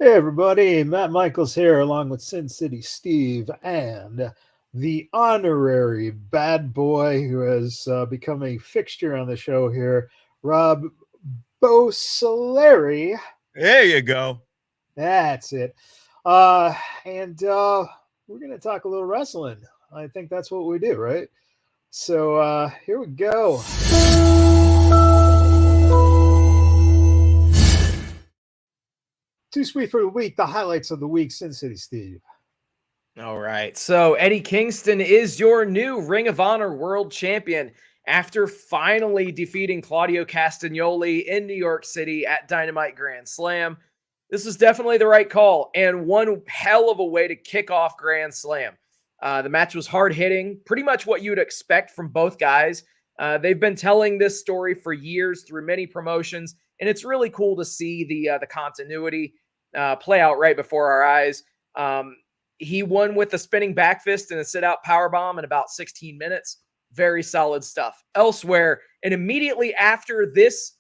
Hey everybody, Matt Michaels here along with Sin City Steve and the honorary bad boy who has become a fixture on the show here, Rob Bocelleri. There you go. That's it. Uh, and we're going to talk a little wrestling. I think that's what we do, right? So here we go. Too sweet for the week, the highlights of the week, Sin City Steve. All right. So Eddie Kingston is your new Ring of Honor World Champion after finally defeating Claudio Castagnoli in New York City at Dynamite Grand Slam. This was definitely the right call and one hell of a way to kick off Grand Slam. The match was hard hitting, pretty much what you would expect from both guys. They've been telling this story for years through many promotions, and it's really cool to see the continuity play out right before our eyes. He won with a spinning back fist and a sit-out powerbomb in about 16 minutes. Very solid stuff. Elsewhere, and immediately after this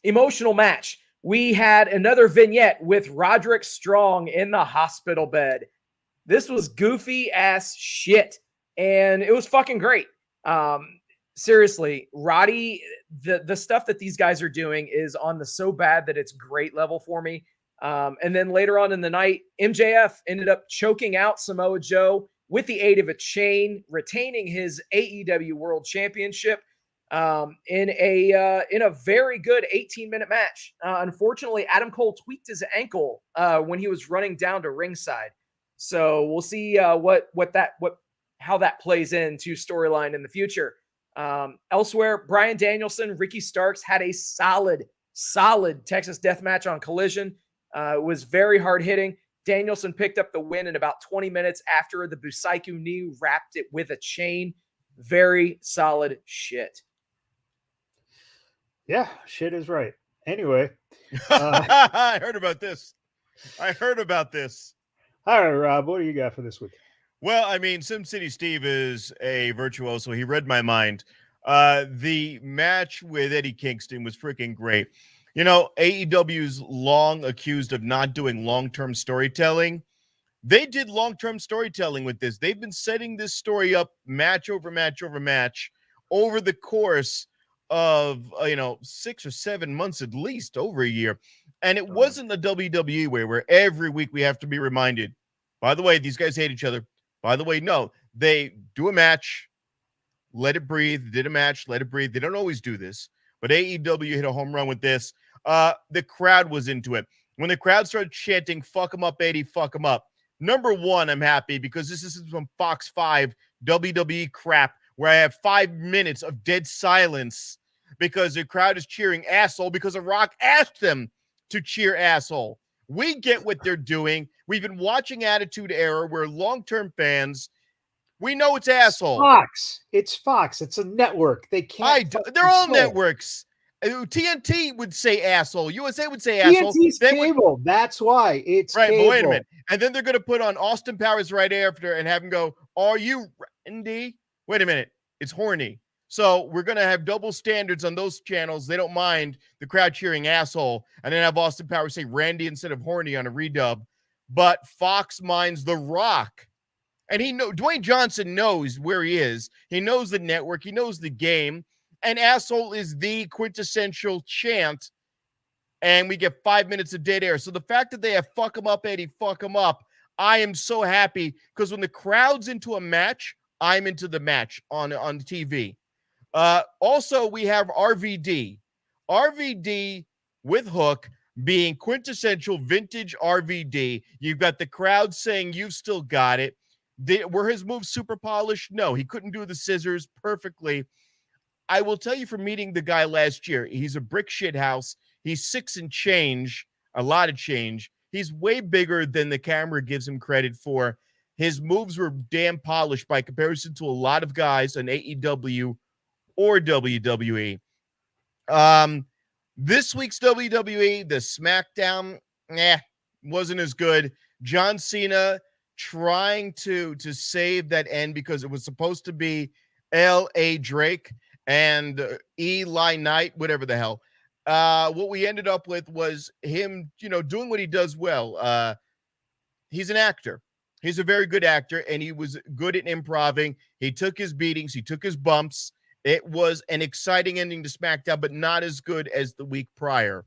emotional match, we had another vignette with Roderick Strong in the hospital bed. This was goofy-ass shit, and it was fucking great. Seriously, Roddy, the stuff that these guys are doing is on the so bad that it's great level for me. And then later on in the night, MJF ended up choking out Samoa Joe with the aid of a chain, retaining his AEW World Championship in a very good 18-minute match. Unfortunately, Adam Cole tweaked his ankle when he was running down to ringside. So we'll see how that plays into storyline in the future. Elsewhere, Bryan Danielson, Ricky Starks had a solid Texas death match on Collision. It was very hard hitting. Danielson picked up the win in about 20 minutes after the Busaiku knee wrapped it with a chain. Very solid shit. Yeah, shit is right. Anyway. I heard about this. All right, Rob, what do you got for this week? Well, I mean, SimCity Steve is a virtuoso. He read my mind. The match with Eddie Kingston was freaking great. You know, AEW's long accused of not doing long-term storytelling. They did long-term storytelling with this. They've been setting this story up match over match over match over the course of, 6 or 7 months at least, over a year. And it wasn't the WWE way where every week we have to be reminded, by the way, these guys hate each other. By the way, no, they do a match, let it breathe, did a match, let it breathe. They don't always do this, but AEW hit a home run with this. The crowd was into it. When the crowd started chanting, fuck him up, 80, fuck him up. Number one, I'm happy because this is some Fox 5 WWE crap where I have 5 minutes of dead silence because the crowd is cheering asshole because The Rock asked them to cheer asshole. We get what they're doing. We've been watching Attitude Era. We're long-term fans. We know it's asshole. It's Fox. It's a network. They can't. They're all networks. TNT would say asshole. USA would say asshole. TNT's cable. That's why it's right. Cable. But wait a minute. And then they're going to put on Austin Powers right after and have him go, are you Randy? Wait a minute. It's horny. So we're going to have double standards on those channels. They don't mind the crowd cheering asshole. And then have Austin Powers say Randy instead of horny on a redub. But Fox minds The Rock. And Dwayne Johnson knows where he is. He knows the network. He knows the game. And asshole is the quintessential chant. And we get 5 minutes of dead air. So the fact that they have fuck him up, Eddie, fuck him up, I am so happy because when the crowd's into a match, I'm into the match on TV. Also, we have RVD. RVD with Hook being quintessential vintage RVD. You've got the crowd saying you've still got it. Were his moves super polished? No, he couldn't do the scissors perfectly. I will tell you from meeting the guy last year, he's a brick shit house. He's 6 and change, a lot of change. He's way bigger than the camera gives him credit for. His moves were damn polished by comparison to a lot of guys on AEW or WWE. This week's WWE, the SmackDown, wasn't as good. John Cena trying to save that end because it was supposed to be L.A. Drake and Eli Knight, whatever the hell. what we ended up with was him, doing what he does well. He's an actor. He's a very good actor, and he was good at improving. He took his beatings. He took his bumps. It was an exciting ending to SmackDown, but not as good as the week prior.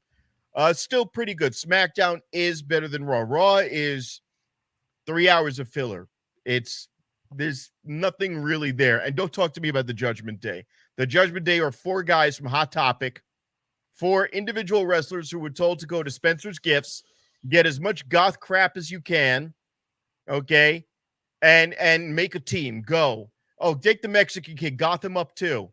Still pretty good. SmackDown is better than Raw. Raw is 3 hours of filler. There's nothing really there. And don't talk to me about the Judgment Day. The Judgment Day are 4 guys from Hot Topic, 4 individual wrestlers who were told to go to Spencer's Gifts, get as much goth crap as you can, okay, and make a team. Go. Oh, take the Mexican kid, goth him up too.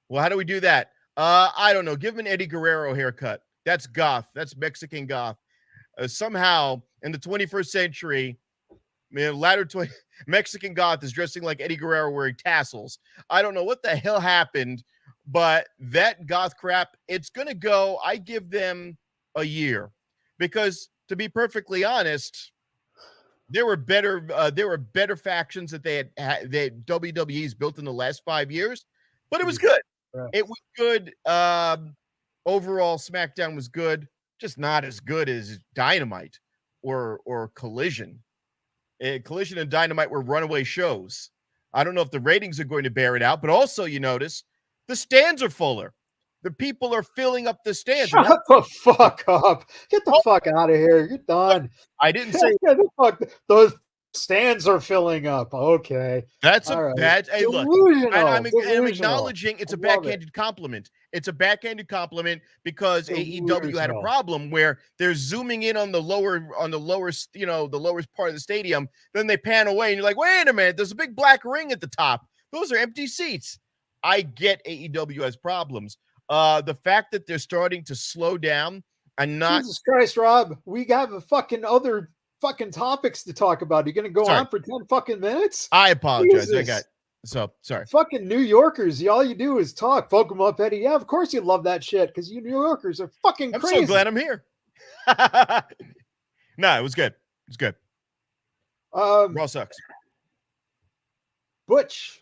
Well, how do we do that? I don't know. Give him an Eddie Guerrero haircut. That's goth. That's Mexican goth. Somehow, in the 21st century, Mexican goth is dressing like Eddie Guerrero wearing tassels. I don't know what the hell happened, but that goth crap, it's going to go. I give them a year because, to be perfectly honest, there were better factions that that WWE's built in the last 5 years, but it was good. Right. It was good. Overall, SmackDown was good, just not as good as Dynamite or Collision. Collision and Dynamite were runaway shows. I don't know if the ratings are going to bear it out, but also you notice the stands are fuller. The people are filling up the stands. Shut the fuck up. Get the fuck out of here. You're done. I didn't say Get the fuck. Those stands are filling up. Okay. that's a All right. bad. Hey, look, Delusional. I'm Delusional. acknowledging it's a I love backhanded compliment. It's a backhanded compliment because AEW had a Delusional. problem where they're zooming in on the lower, the lowest part of the stadium. Then they pan away, and you're like, wait a minute, there's a big black ring at the top. Those are empty seats. I get AEW has problems. The fact that they're starting to slow down and not. Jesus Christ, Rob. We got the fucking other fucking topics to talk about. You're going to go Sorry. on for 10 fucking minutes? I apologize. Jesus. Sorry. Fucking New Yorkers. All you do is talk. Fuck them up, Eddie. Yeah, of course you love that shit because you New Yorkers are fucking I'm crazy. so glad I'm here. No, it was good. It was good. Raw sucks. Butch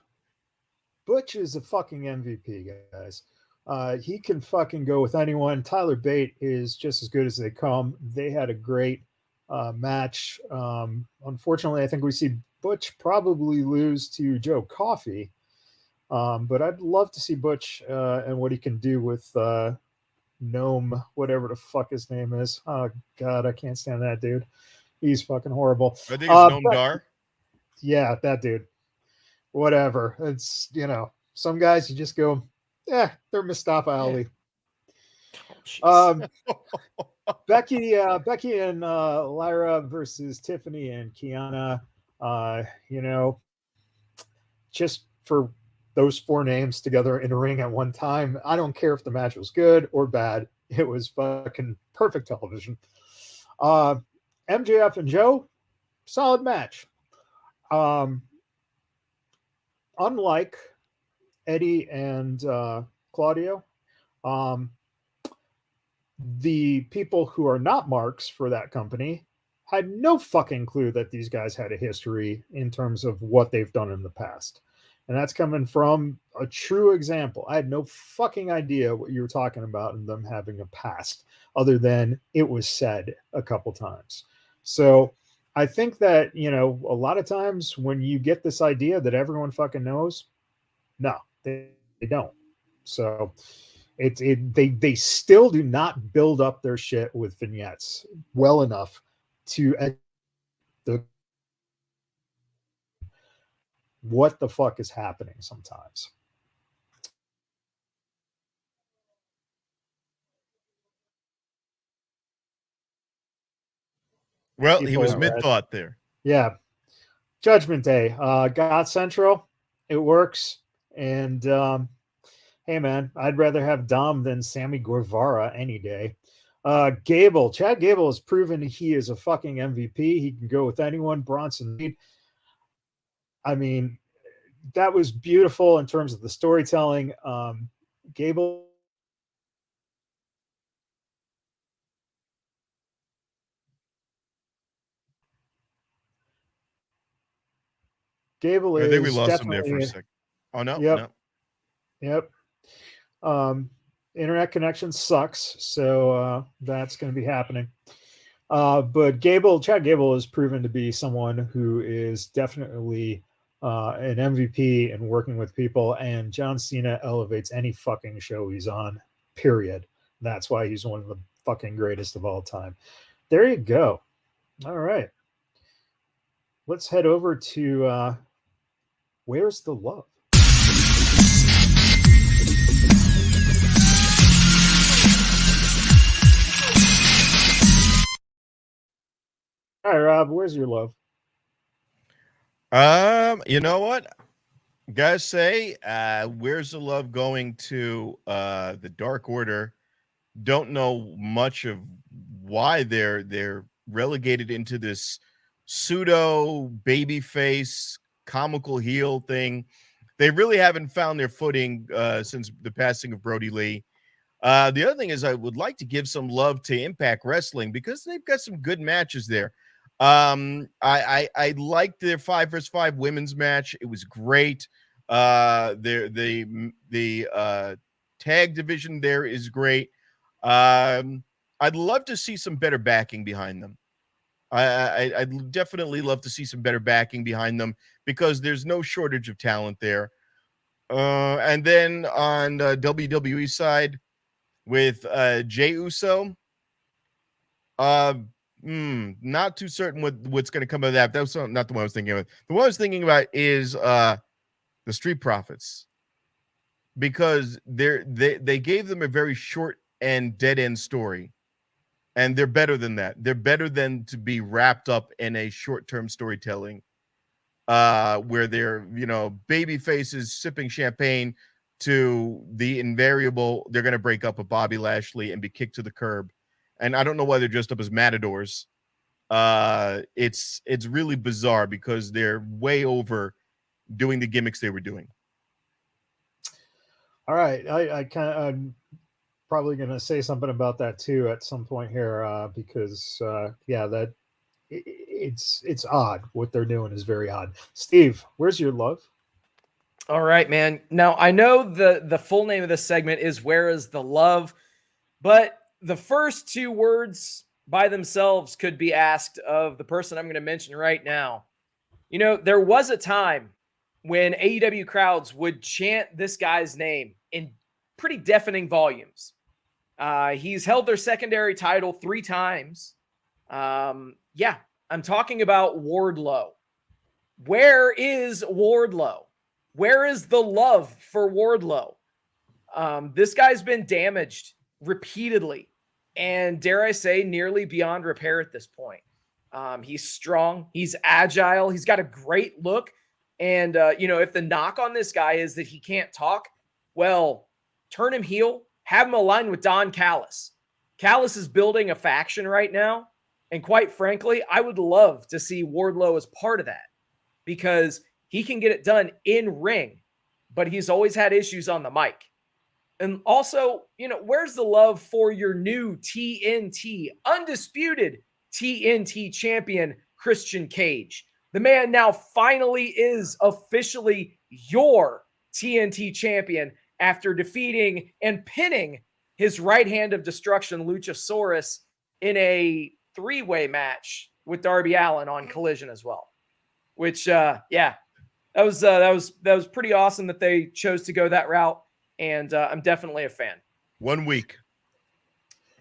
is a fucking MVP, guys. He can fucking go with anyone. Tyler Bate is just as good as they come. They had a great match. Unfortunately, I think we see Butch probably lose to Joe Coffey. But I'd love to see Butch and what he can do with Gnome, whatever the fuck his name is. Oh, God, I can't stand that dude. He's fucking horrible. I think it's Gnome Dar. Yeah, that dude. Whatever. It's, some guys you just go, they're Mustafa Ali. Becky and Lyra versus Tiffany and Kiana. Just for those 4 names together in a ring at one time, I don't care if the match was good or bad. It was fucking perfect television. MJF and Joe, solid match. Unlike Eddie and Claudio, the people who are not marks for that company had no fucking clue that these guys had a history in terms of what they've done in the past. And that's coming from a true example. I had no fucking idea what you were talking about in them having a past, other than it was said a couple times. So I think that, a lot of times when you get this idea that everyone fucking knows, no, they don't. So they still do not build up their shit with vignettes well enough to what the fuck is happening sometimes. Well, he was mid-thought there. Yeah. Judgment Day. God Central, it works. And hey, man, I'd rather have Dom than Sammy Guevara any day. Chad Gable has proven he is a fucking MVP. He can go with anyone. Bronson Reed. I mean, that was beautiful in terms of the storytelling. Gable I think we lost him there for a second. Oh, no. Yep. No. Yep. internet connection sucks, so that's going to be happening. But Chad Gable has proven to be someone who is definitely an MVP and working with people, and John Cena elevates any fucking show he's on, period. That's why he's one of the fucking greatest of all time. There you go. All right. Let's head over to Where's the Love? All right, Rob, where's your love? You know what? Guys say, where's the love going to the Dark Order? Don't know much of why they're relegated into this pseudo babyface comical heel thing. They really haven't found their footing since the passing of Brody Lee. The other thing is I would like to give some love to Impact Wrestling because they've got some good matches there. I liked their 5 vs 5 women's match. It was great. The tag division there is great. I'd love to see some better backing behind them. I'd definitely love to see some better backing behind them because there's no shortage of talent there. And then on the WWE side with Jey Uso, not too certain what's going to come of that. That's not the one I was thinking of. The one I was thinking about is the Street Profits, because they gave them a very short and dead end story, and they're better than that. They're better than to be wrapped up in a short term storytelling, where they're baby faces sipping champagne to the invariable they're going to break up with Bobby Lashley and be kicked to the curb. And I don't know why they're dressed up as matadors. It's really bizarre because they're way over doing the gimmicks they were doing. All right, I'm probably going to say something about that too at some point here, because that it's odd. What they're doing is very odd. Steve, where's your love? All right, man. Now I know the full name of this segment is Where is the Love, but the first two words by themselves could be asked of the person I'm going to mention right now. There was a time when AEW crowds would chant this guy's name in pretty deafening volumes. He's held their secondary title 3 times. I'm talking about Wardlow. Where is Wardlow? Where is the love for Wardlow? This guy's been damaged repeatedly, and dare I say, nearly beyond repair at this point. He's strong. He's agile. He's got a great look. And, if the knock on this guy is that he can't talk, well, turn him heel, have him aligned with Don Callis. Callis is building a faction right now. And quite frankly, I would love to see Wardlow as part of that because he can get it done in ring, but he's always had issues on the mic. And also, where's the love for your new TNT, undisputed TNT champion, Christian Cage? The man now finally is officially your TNT champion after defeating and pinning his right hand of destruction, Luchasaurus, in a 3-way match with Darby Allin on Collision as well. Which, that was pretty awesome that they chose to go that route. And I'm definitely a fan. 1 week.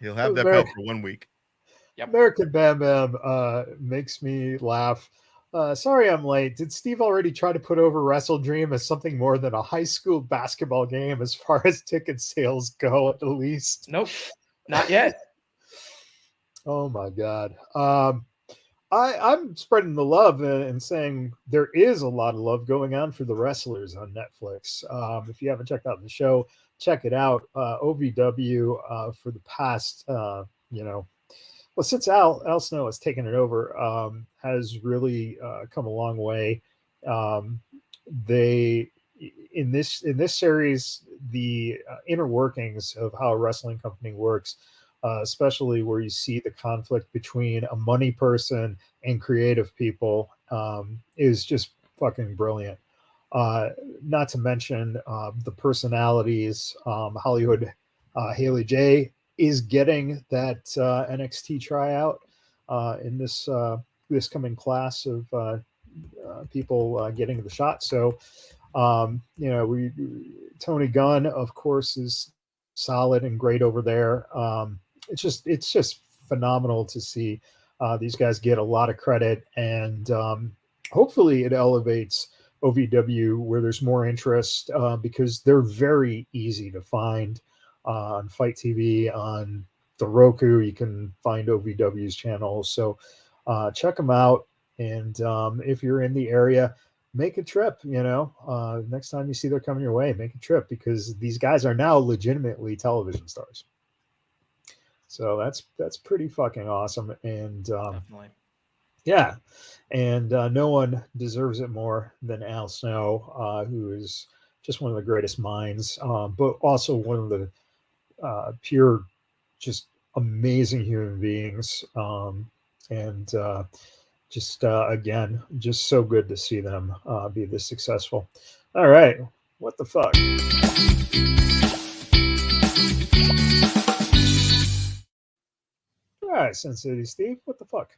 He'll have that belt for 1 week. Yep. American Bam Bam makes me laugh. Sorry I'm late. Did Steve already try to put over Wrestle Dream as something more than a high school basketball game as far as ticket sales go, at least? Nope, not yet. Oh, my God. I'm spreading the love and saying there is a lot of love going on for the wrestlers on Netflix. If you haven't checked out the show, check it out. OVW for the past, since Al Snow has taken it over, has really come a long way. They in this series, the inner workings of how a wrestling company works, especially where you see the conflict between a money person and creative people, is just fucking brilliant. Not to mention the personalities. Hollywood Haley J is getting that NXT tryout in this coming class of people getting the shot. So, Tony Gunn, of course, is solid and great over there. It's just phenomenal to see these guys get a lot of credit, and hopefully it elevates OVW where there's more interest because they're very easy to find on Fight TV, on the Roku. You can find OVW's channels. So check them out. And if you're in the area, make a trip. Next time you see they're coming your way, make a trip because these guys are now legitimately television stars. So that's pretty fucking awesome. And Definitely. yeah, and no one deserves it more than Al Snow, who is just one of the greatest minds, but also one of the pure, just amazing human beings. And again, just so good to see them be this successful. All right, what the fuck? All right, Sin City Steve, what the fuck?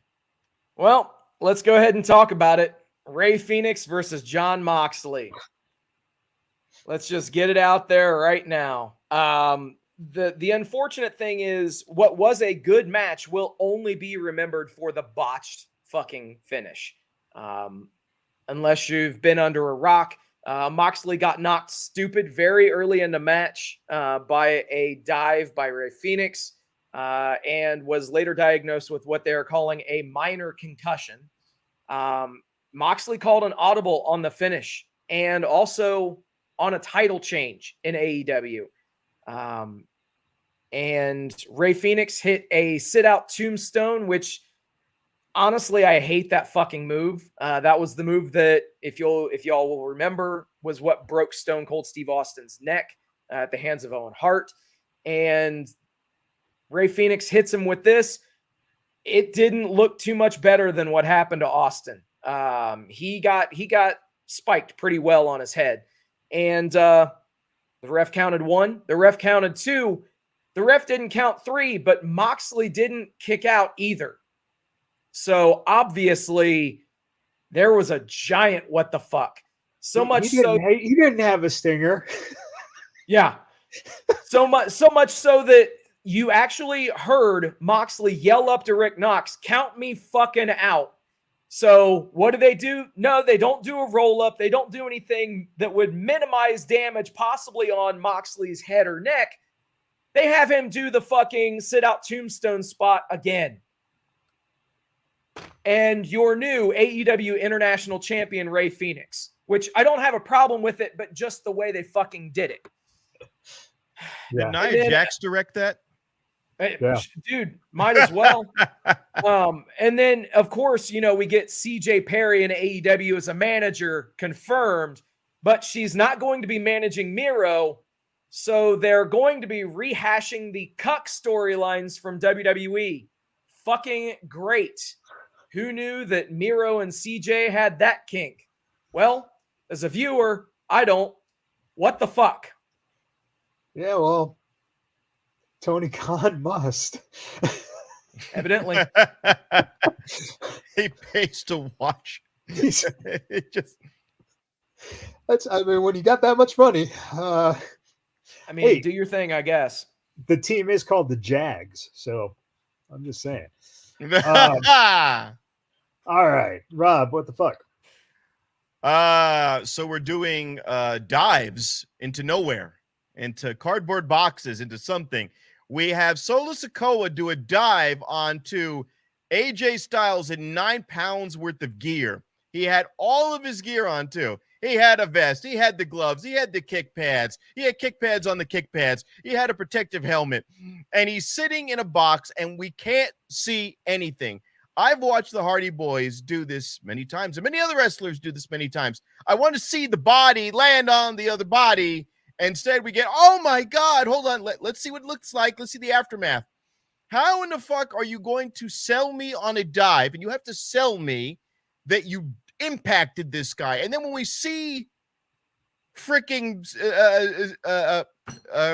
Well, let's go ahead and talk about it. Ray Phoenix versus Jon Moxley. Let's just get it out there right now. The unfortunate thing is what was a good match will only be remembered for the botched fucking finish. Unless you've been under a rock. Moxley got knocked stupid very early in the match by a dive by Ray Phoenix. And was later diagnosed with what they're calling a minor concussion. Moxley called an audible on the finish and also on a title change in AEW. And Ray Phoenix hit a sit-out tombstone, which honestly, I hate that fucking move. That was the move that, if y'all will remember, was what broke Stone Cold Steve Austin's neck at the hands of Owen Hart. And Ray Phoenix hits him with this. It didn't look too much better than what happened to Austin. He got spiked pretty well on his head. And the ref counted 1. The ref counted 2. The ref didn't count 3, but Moxley didn't kick out either. So obviously there was a giant what the fuck. So much so he didn't have a stinger. Yeah. So much so that you actually heard Moxley yell up to Rick Knox, "Count me fucking out." So what do? No, they don't do a roll-up. They don't do anything that would minimize damage possibly on Moxley's head or neck. They have him do the fucking sit-out tombstone spot again. And your new AEW International Champion, Ray Phoenix, which I don't have a problem with it, but just the way they fucking did it. Did Nia Jax direct that? Yeah. Dude, might as well. And then, of course, we get CJ Perry in AEW as a manager confirmed, but she's not going to be managing Miro. So they're going to be rehashing the Cuck storylines from WWE. Fucking great. Who knew that Miro and CJ had that kink? Well, as a viewer, I don't. What the fuck? Yeah, well, Tony Khan must. Evidently. He pays to watch. It just. When you got that much money. Hey, do your thing, I guess. The team is called the Jags, so I'm just saying. All right, Rob, what the fuck? So we're doing dives into nowhere, into cardboard boxes, into something. We have Solo Sikoa do a dive onto AJ Styles in 9 pounds worth of gear. He had all of his gear on too. He had a vest. He had the gloves. He had the kick pads. He had kick pads on the kick pads. He had a protective helmet. And he's sitting in a box, and we can't see anything. I've watched the Hardy Boys do this many times, and many other wrestlers do this many times. I want to see the body land on the other body. Instead, we get, oh my God, hold on. Let's see what it looks like. Let's see the aftermath. How in the fuck are you going to sell me on a dive? And you have to sell me that you impacted this guy. And then when we see freaking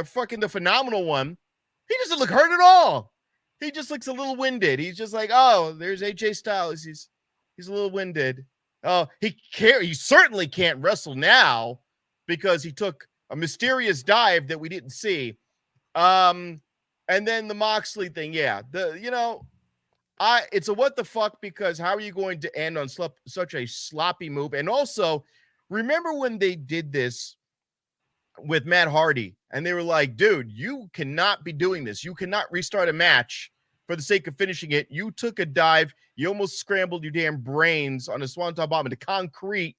fucking the phenomenal one, he doesn't look hurt at all. He just looks a little winded. He's just like, oh, there's AJ Styles. He's a little winded. Oh, he certainly can't wrestle now because he took a mysterious dive that we didn't see. And then the Moxley thing, yeah. It's a what the fuck, because how are you going to end on such a sloppy move? And also, remember when they did this with Matt Hardy and they were like, dude, you cannot be doing this. You cannot restart a match for the sake of finishing it. You took a dive. You almost scrambled your damn brains on a swanton bomb into concrete.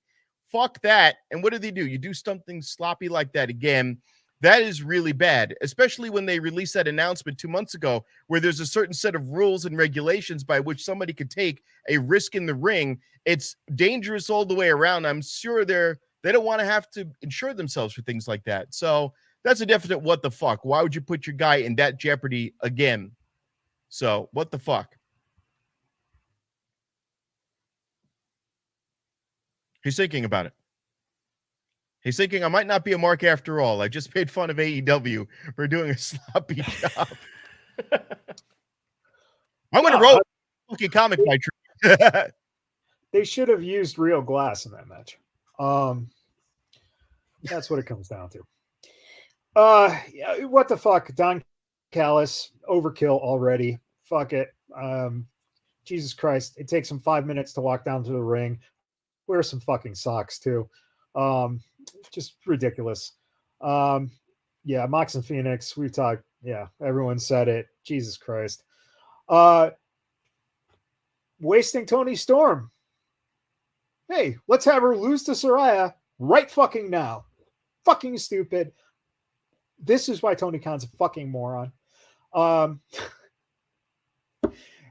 Fuck that. And what do? You do something sloppy like that again. That is really bad, especially when they released that announcement 2 months ago where there's a certain set of rules and regulations by which somebody could take a risk in the ring. It's dangerous all the way around. I'm sure they don't want to have to insure themselves for things like that. So that's a definite what the fuck. Why would you put your guy in that jeopardy again? So what the fuck? He's thinking about it. He's thinking, I might not be a mark after all. I just made fun of AEW for doing a sloppy job. I'm going to roll fucking comic by true. They should have used real glass in that match. That's what it comes down to. What the fuck? Don Callis, overkill already. Fuck it. Jesus Christ. It takes him 5 minutes to walk down to the ring. Wear some fucking socks too. Just ridiculous. Mox and Phoenix, we've talked. Yeah, everyone said it. Jesus Christ. Wasting Tony Storm. Hey, let's have her lose to Saraya right fucking now. Fucking stupid. This is why Tony Khan's a fucking moron.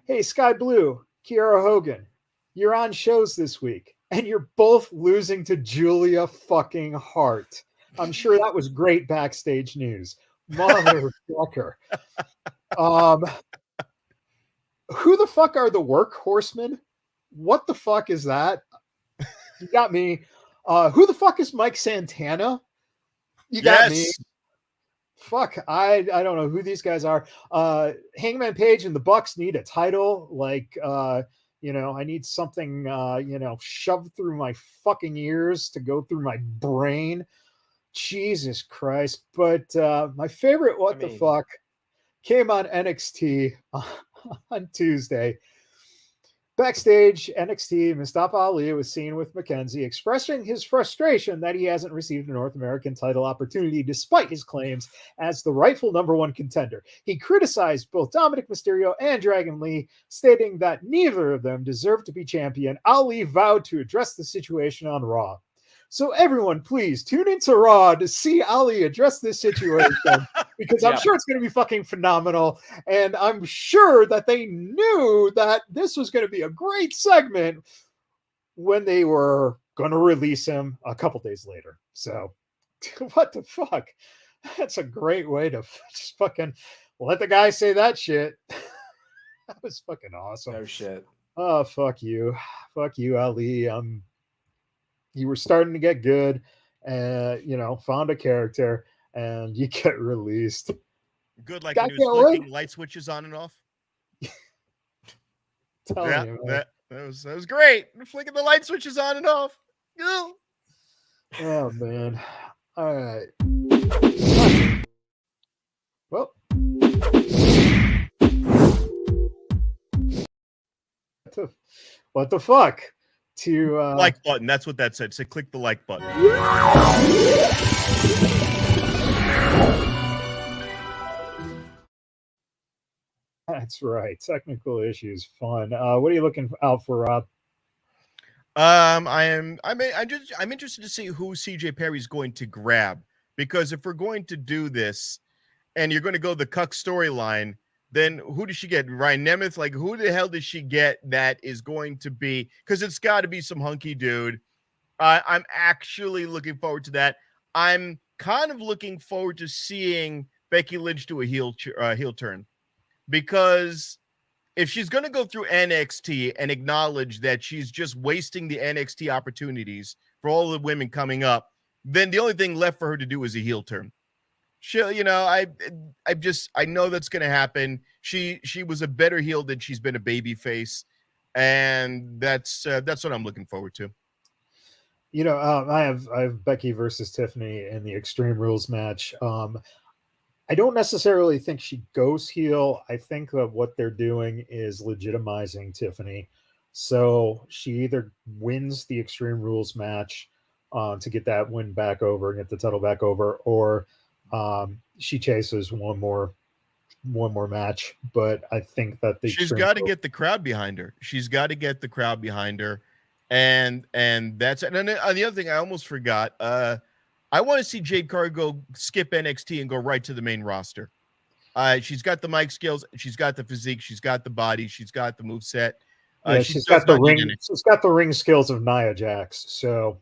Hey, Sky Blue, Kiara Hogan, you're on shows this week, and you're both losing to Julia fucking Hart. I'm sure that was great backstage news. Motherfucker. Who the fuck are the Workhorsemen? What the fuck is that? You got me. Who the fuck is Mike Santana? You got me. Fuck, I don't know who these guys are. Hangman Page and the Bucks need a title. I need something, shoved through my fucking ears to go through my brain. Jesus Christ. But my favorite the fuck came on NXT on Tuesday. Backstage, NXT, Mustafa Ali was seen with Mackenzie expressing his frustration that he hasn't received a North American title opportunity despite his claims as the rightful number one contender. He criticized both Dominic Mysterio and Dragon Lee, stating that neither of them deserved to be champion. Ali vowed to address the situation on Raw. So everyone, please tune into Raw to see Ali address this situation because I'm sure it's going to be fucking phenomenal. And I'm sure that they knew that this was going to be a great segment when they were going to release him a couple days later. So what the fuck? That's a great way to just fucking let the guy say that shit. That was fucking awesome. No shit. Oh, fuck you. Fuck you, Ali. You were starting to get good and, found a character and you get released. Good, like when he was flicking light switches on and off. That was great. Flicking the light switches on and off. Ew. Oh, man. All right. Well. What the fuck? To like button. That's what that said. So click the like button. That's right. Technical issues, fun. What are you looking out for, Rob? I'm interested to see who CJ Perry's going to grab, because if we're going to do this and you're going to go the Cuck storyline, then who does she get? Ryan Nemeth? Like, who the hell does she get that is going to be? Because it's got to be some hunky dude. I'm actually looking forward to that. I'm kind of looking forward to seeing Becky Lynch do a heel turn, because if she's going to go through NXT and acknowledge that she's just wasting the NXT opportunities for all the women coming up, then the only thing left for her to do is a heel turn. She'll, I know that's going to happen. She was a better heel than she's been a baby face, and that's what I'm looking forward to. I have Becky versus Tiffany in the Extreme Rules match. I don't necessarily think she goes heel. I think that what they're doing is legitimizing Tiffany. So she either wins the Extreme Rules match to get that win back over and get the title back over, or she chases one more match. But I think that she's got to get the crowd behind her. And that's it. And the other thing I almost forgot, I want to see Jade Cargill skip NXT and go right to the main roster. She's got the mic skills, she's got the physique, she's got the body, she's got the moveset. She's got the ring. She's got the ring skills of Nia Jax. So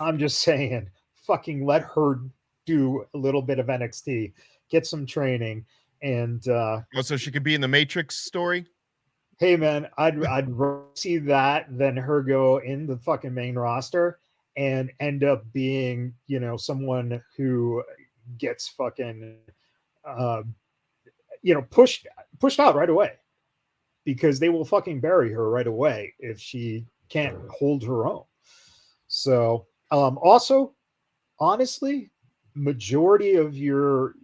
I'm just saying, fucking let her do a little bit of NXT, get some training, and so she could be in the Matrix story. Hey man, I'd rather see that than her go in the fucking main roster and end up being, someone who gets fucking, pushed out right away, because they will fucking bury her right away if she can't hold her own. So, also, honestly, majority of your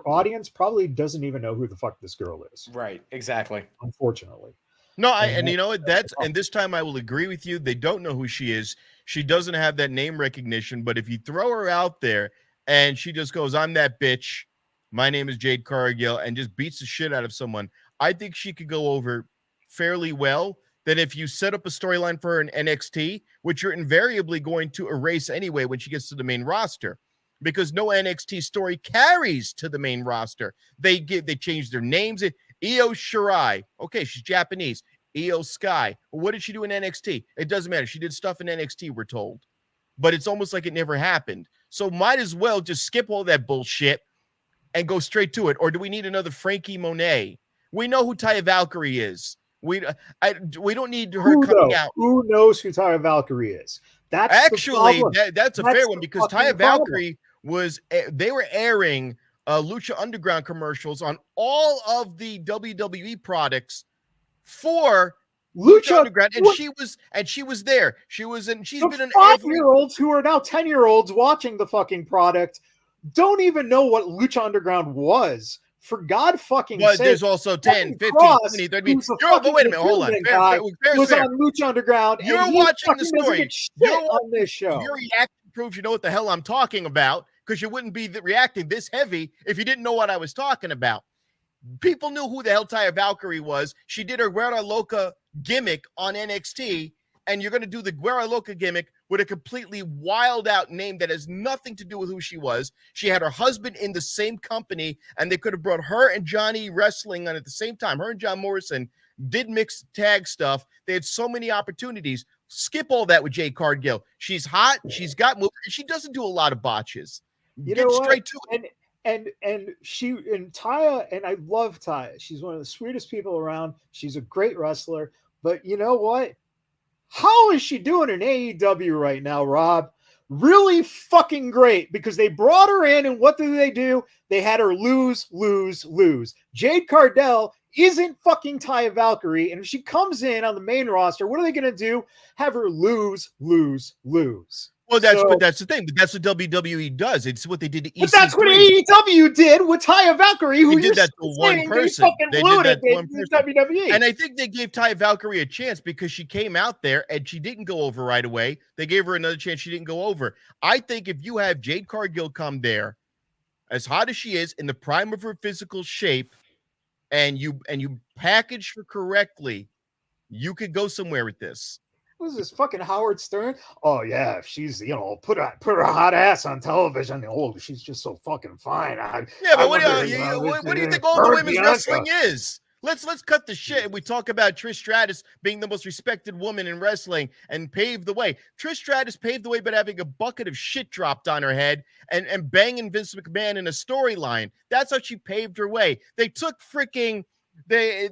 audience probably doesn't even know who the fuck this girl is. Right. Exactly. Unfortunately. No, and this time I will agree with you. They don't know who she is. She doesn't have that name recognition, but if you throw her out there and she just goes, "I'm that bitch. My name is Jade Cargill," and just beats the shit out of someone, I think she could go over fairly well. That if you set up a storyline for her in NXT, which you're invariably going to erase anyway when she gets to the main roster, because no NXT story carries to the main roster. They changed their names. Io Shirai. Okay, she's Japanese. Io Sky. Well, what did she do in NXT? It doesn't matter. She did stuff in NXT, we're told. But it's almost like it never happened. So might as well just skip all that bullshit and go straight to it. Or do we need another Frankie Monet? We know who Taya Valkyrie is. We don't need her coming out. Who knows who Taya Valkyrie is? That's that's a fair one, because Taya Valkyrie they were airing Lucha Underground commercials on all of the WWE products for Lucha Underground, and she was there. She's been an 5-year-olds who are now 10-year-olds watching the fucking product don't even know what Lucha Underground was. For God fucking sake. But there's also 10, 15, 20, 30. But wait a minute, hold on. Was on Lucha Underground. You're watching the story. On this show. Your reaction proves you know what the hell I'm talking about, because you wouldn't be reacting this heavy if you didn't know what I was talking about. People knew who the hell Taya Valkyrie was. She did her Guerra Loca gimmick on NXT, and you're going to do the Guerra Loca gimmick with a completely wild out name that has nothing to do with who she was. She had her husband in the same company, and they could have brought her and Johnny wrestling on at the same time. Her and John Morrison did mixed tag stuff. They had so many opportunities. Skip all that with Jade Cargill. She's hot. She's got moves. She doesn't do a lot of botches. Get straight to it. And Taya, and I love Taya. She's one of the sweetest people around. She's a great wrestler. But you know what? How is she doing in AEW right now, Rob? Really fucking great, because they brought her in, and what do? They had her lose. Jade Cargill isn't fucking Taya Valkyrie, and if she comes in on the main roster, what are they going to do? Have her lose. Well, that's the thing. But that's what WWE does. It's what they did to EC3. But that's what AEW did with Taya Valkyrie, who did that to one person. They did that to one person. WWE. And I think they gave Taya Valkyrie a chance because she came out there and she didn't go over right away. They gave her another chance. She didn't go over. I think if you have Jade Cargill come there, as hot as she is, in the prime of her physical shape, and you package her correctly, you could go somewhere with this. Was this fucking Howard Stern? Oh yeah, if she's put her hot ass on television. Oh, she's just so fucking fine. But what do you think all the women's wrestling is? Let's cut the shit. We talk about Trish Stratus being the most respected woman in wrestling and paved the way. Trish Stratus paved the way by having a bucket of shit dropped on her head and banging Vince McMahon in a storyline. That's how she paved her way. They took freaking. They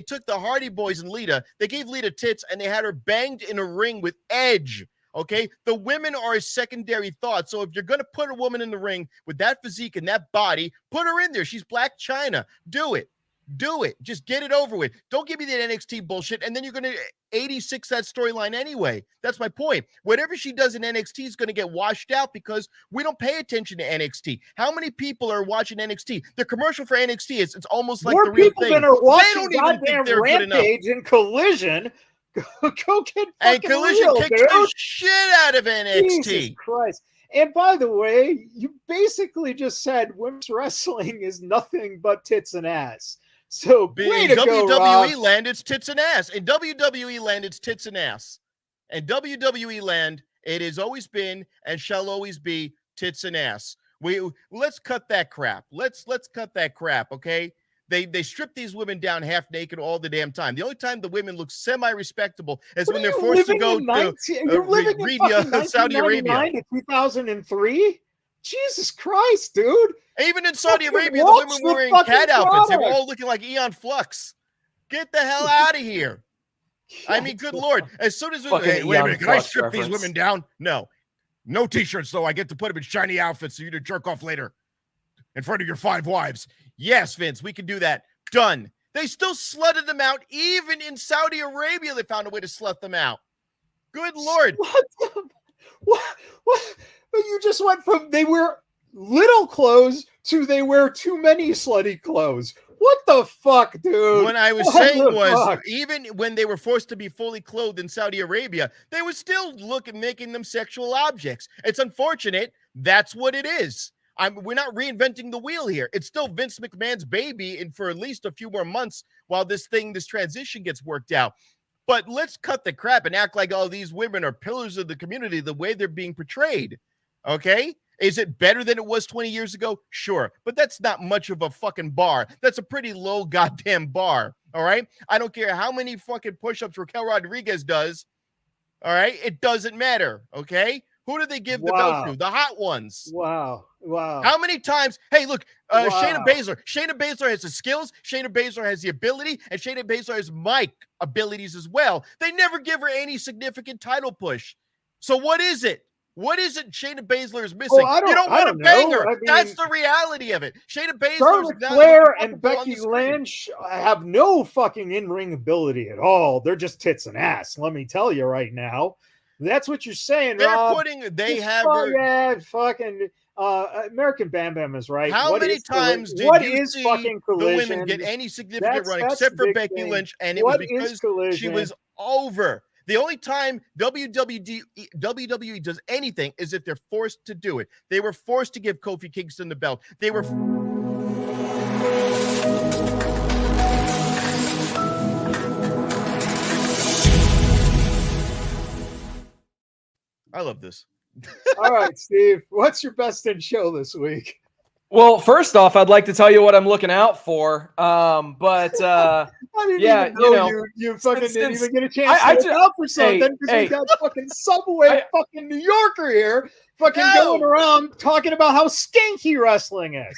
took the Hardy Boys and Lita. They gave Lita tits, and they had her banged in a ring with Edge Okay, the women are a secondary thought. So if you're going to put a woman in the ring with that physique and that body, put her in there. She's Black China. Do it. Do it. Just get it over with. Don't give me that NXT bullshit. And then you're going to 86 that storyline anyway. That's my point. Whatever she does in NXT is going to get washed out because we don't pay attention to NXT. How many people are watching NXT? The commercial for NXT is it's almost like More the real people thing. than are watching They don't even think they're good enough. Rampage and Collision. Go get fucking And Collision real, kicks dude. the shit out of NXT. Jesus Christ. And by the way, you basically just said women's wrestling is nothing but tits and ass. So way In to go, WWE Rob. land, it's tits and ass. In WWE land, it's tits and ass. And WWE land, it has always been and shall always be tits and ass. Let's cut that crap. Let's cut that crap, okay? They strip these women down half naked all the damn time. The only time the women look semi-respectable is when they're forced to go to Saudi Arabia. To 2003? Jesus Christ, dude. Even in Saudi Fucking Arabia, the watch women the were wearing fucking cat outfits. They were product. all looking like Eon Flux. Get the hell out of here. I mean, good Lord. As soon as Fucking hey, wait a Eon minute, can I Flux strip these reference. women down? No. No t-shirts, though. I get to put them in shiny outfits so you to jerk off later in front of your 5 wives. Yes, Vince, we can do that. Done. They still slutted them out. Even in Saudi Arabia, they found a way to slut them out. Good Lord. What? You just went from they wear little clothes to they wear too many slutty clothes. What the fuck, dude? What I was What saying the was, fuck? even when they were forced to be fully clothed in Saudi Arabia, they were still making them sexual objects. It's unfortunate. That's what it is. We're not reinventing the wheel here. It's still Vince McMahon's baby, and for at least a few more months while this transition gets worked out. But let's cut the crap and act like all these women are pillars of the community the way they're being portrayed. Okay? Is it better than it was 20 years ago? Sure. But that's not much of a fucking bar. That's a pretty low goddamn bar. All right? I don't care how many fucking push-ups Raquel Rodriguez does. All right? It doesn't matter. Okay? Who do they give the belt to? The hot ones. Wow. How many times? Hey, look, Shayna Wow. Baszler. Shayna Baszler has the skills. Shayna Baszler has the ability. And Shayna Baszler has mic abilities as well. They never give her any significant title push. So what is it? What is it Shayna Baszler is missing? I You don't want to know. bang her. I mean, That's the reality of it. Shayna Baszler Charlotte Flair and Becky Lynch have no fucking in-ring ability at all. They're just tits and ass. Let me tell you right now. That's what you're saying, Rob. Yeah, fucking American Bam Bam is right. How many times did you see fucking the Collision? women get any significant run That's except for the big Becky thing. Lynch, and it What was is because Collision? she was over. The only time WWE does anything is if they're forced to do it. They were forced to give Kofi Kingston the belt. They were. I love this. All right, Steve, what's your best in show this week? Well, first off, I'd like to tell you what I'm looking out for. But I didn't yeah, even know you fucking didn't even get a chance to look out for something because we got fucking Subway fucking New Yorker here fucking going around talking about how skanky wrestling is.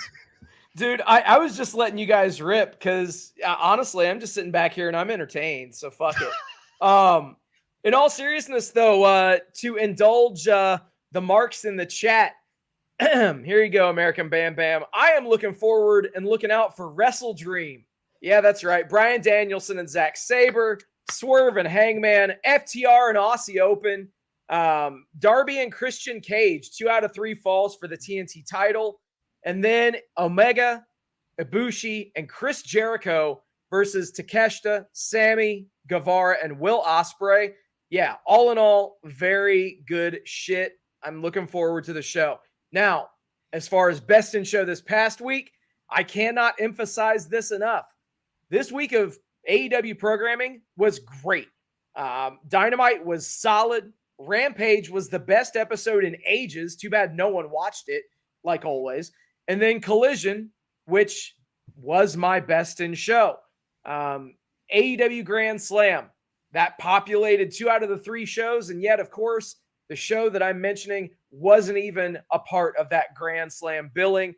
Dude, I was just letting you guys rip because honestly, I'm just sitting back here and I'm entertained. So fuck it. In all seriousness, though, to indulge the marks in the chat, here you go, American Bam Bam. I am looking forward and looking out for Wrestle Dream. Yeah, that's right. Bryan Danielson and Zack Sabre, Swerve and Hangman, FTR and Aussie Open, Darby and Christian Cage, 2 out of 3 falls for the TNT title. And then Omega, Ibushi, and Chris Jericho versus Takeshita, Sammy, Guevara, and Will Ospreay. Yeah, all in all, very good shit. I'm looking forward to the show. Now, as far as best in show this past week, I cannot emphasize this enough. This week of AEW programming was great. Dynamite was solid. Rampage was the best episode in ages. Too bad no one watched it, like always. And then Collision, which was my best in show. AEW Grand Slam, that populated 2 out of the 3 shows. And yet, of course, the show that I'm mentioning wasn't even a part of that Grand Slam billing.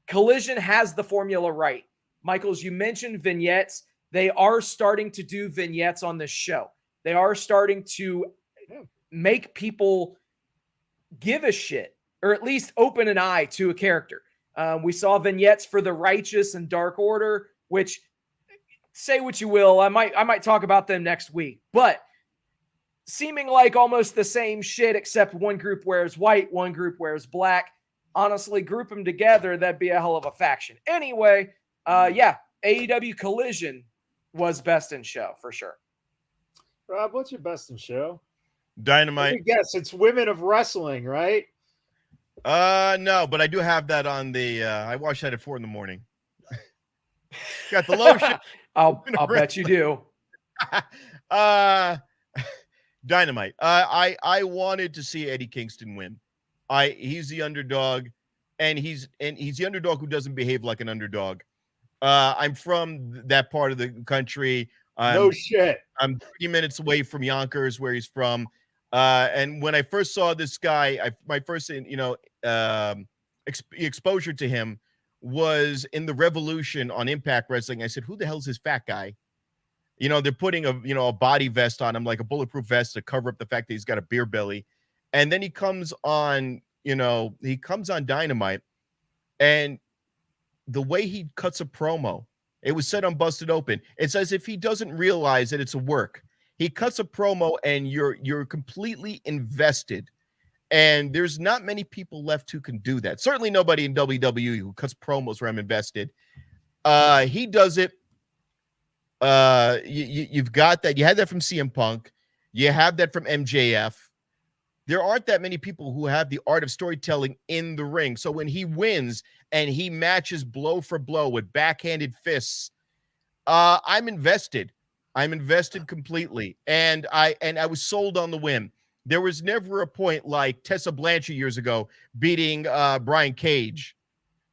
Collision has the formula right. Michaels, you mentioned vignettes. They are starting to do vignettes on this show. They are starting to make people give a shit, or at least open an eye to a character. We saw vignettes for the Righteous and Dark Order, which, say what you will, I might talk about them next week, but seeming like almost the same shit, except one group wears white, one group wears black. Honestly, group them together, that'd be a hell of a faction. Anyway, yeah, AEW Collision was best in show for sure. Rob, what's your best in show? Dynamite. Let me guess, it's Women of Wrestling, right? No, but I do have that on the. I watched that at 4 a.m. Got the lotion. I'll bet you do. Dynamite. I wanted to see Eddie Kingston win. He's the underdog, and he's the underdog who doesn't behave like an underdog. I'm from that part of the country. No shit. I'm 30 minutes away from Yonkers, where he's from. And when I first saw this guy, my first, exposure to him was in the Revolution on Impact Wrestling. I said, "Who the hell's this fat guy?" They're putting a body vest on him, like a bulletproof vest, to cover up the fact that he's got a beer belly. And then he comes on, Dynamite, and the way he cuts a promo, it was said on Busted Open. It's as if he doesn't realize that it's a work. He cuts a promo, and you're completely invested. And there's not many people left who can do that. Certainly nobody in WWE who cuts promos where I'm invested. He does it. You've got that. You had that from CM Punk. You have that from MJF. There aren't that many people who have the art of storytelling in the ring. So when he wins and he matches blow for blow with backhanded fists, I'm invested. I'm invested completely. And I was sold on the win. There was never a point like Tessa Blanchard years ago beating Brian Cage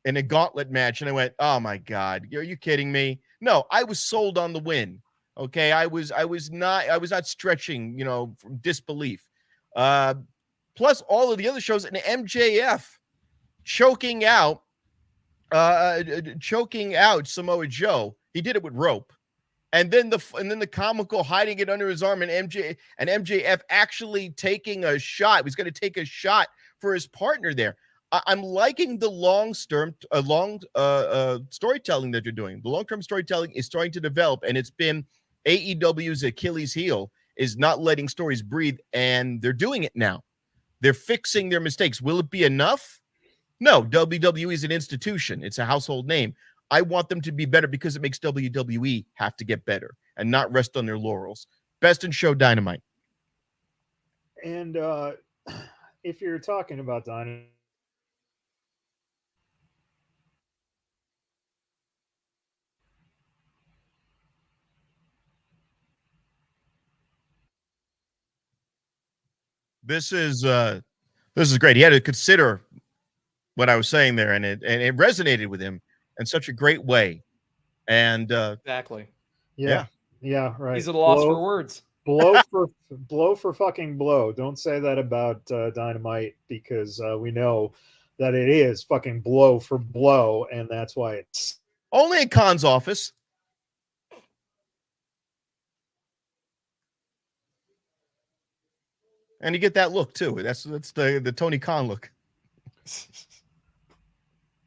in a gauntlet match. And I went, oh my God, are you kidding me? No, I was sold on the win. Okay. I was not stretching, from disbelief. Plus all of the other shows, and MJF choking out Samoa Joe. He did it with rope. And then the comical hiding it under his arm, and MJF actually taking a shot. He's going to take a shot for his partner there. I'm liking the long storytelling that you're doing. The long-term storytelling is starting to develop, and it's been AEW's Achilles heel is not letting stories breathe, and they're doing it now. They're fixing their mistakes. Will it be enough? No, WWE is an institution. It's a household name. I want them to be better because it makes WWE have to get better and not rest on their laurels. Best in show, Dynamite. And if you're talking about Dynamite, This is great. He had to consider what I was saying there, and it resonated with him in such a great way. And Exactly. yeah, right. He's at a loss for words. blow for fucking blow. Don't say that about Dynamite, because we know that it is fucking blow for blow, and that's why it's only in Khan's office. And you get that look too. That's the Tony Khan look.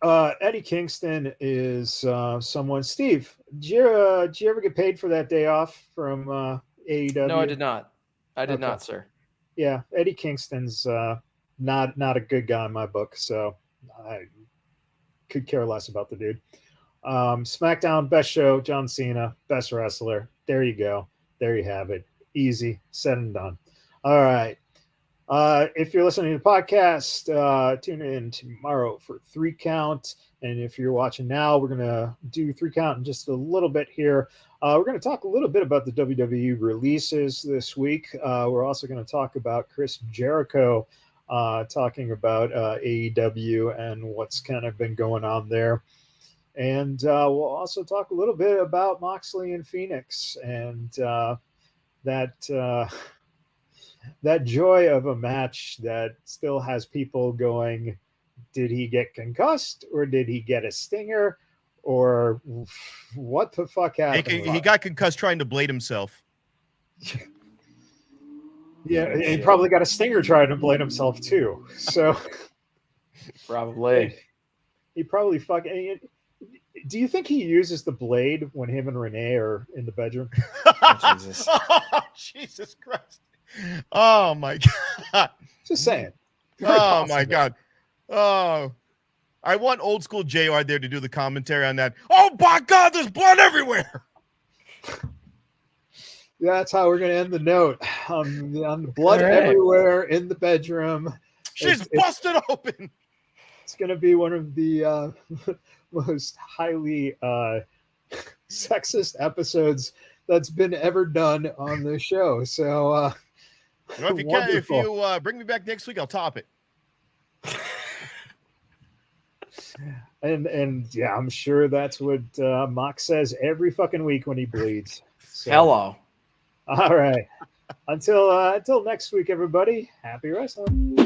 Eddie Kingston is someone. Steve, did you ever get paid for that day off from AEW? No, I did not. I did not, sir. Yeah, Eddie Kingston's not a good guy in my book, so I could care less about the dude. SmackDown, best show, John Cena, best wrestler. There you go. There you have it. Easy, said and done. All right. If you're listening to the podcast, tune in tomorrow for 3 Count. And if you're watching now, we're going to do 3 Count in just a little bit here. We're going to talk a little bit about the WWE releases this week. We're also going to talk about Chris Jericho talking about AEW and what's kind of been going on there. And we'll also talk a little bit about Moxley and Phoenix and that joy of a match that still has people going, did he get concussed or did he get a stinger or what the fuck happened? He got concussed trying to blade himself. Yeah, and he probably got a stinger trying to blade himself too. So Probably. he probably fucking. Do you think he uses the blade when him and Renee are in the bedroom? Oh, Jesus. Oh, Jesus Christ. Oh my God. Just saying. Very Oh my possible. God. Oh, I want old school JR there to do the commentary on that. Oh my God, there's blood everywhere. That's how we're going to end the note on the blood All right. everywhere in the bedroom. She's It's- busted open. It's going to be one of the most highly sexist episodes that's been ever done on this show. So, You know, if you bring me back next week, I'll top it. And yeah, I'm sure that's what Mock says every fucking week when he bleeds. So, Hello. all right. Until next week, everybody. Happy wrestling.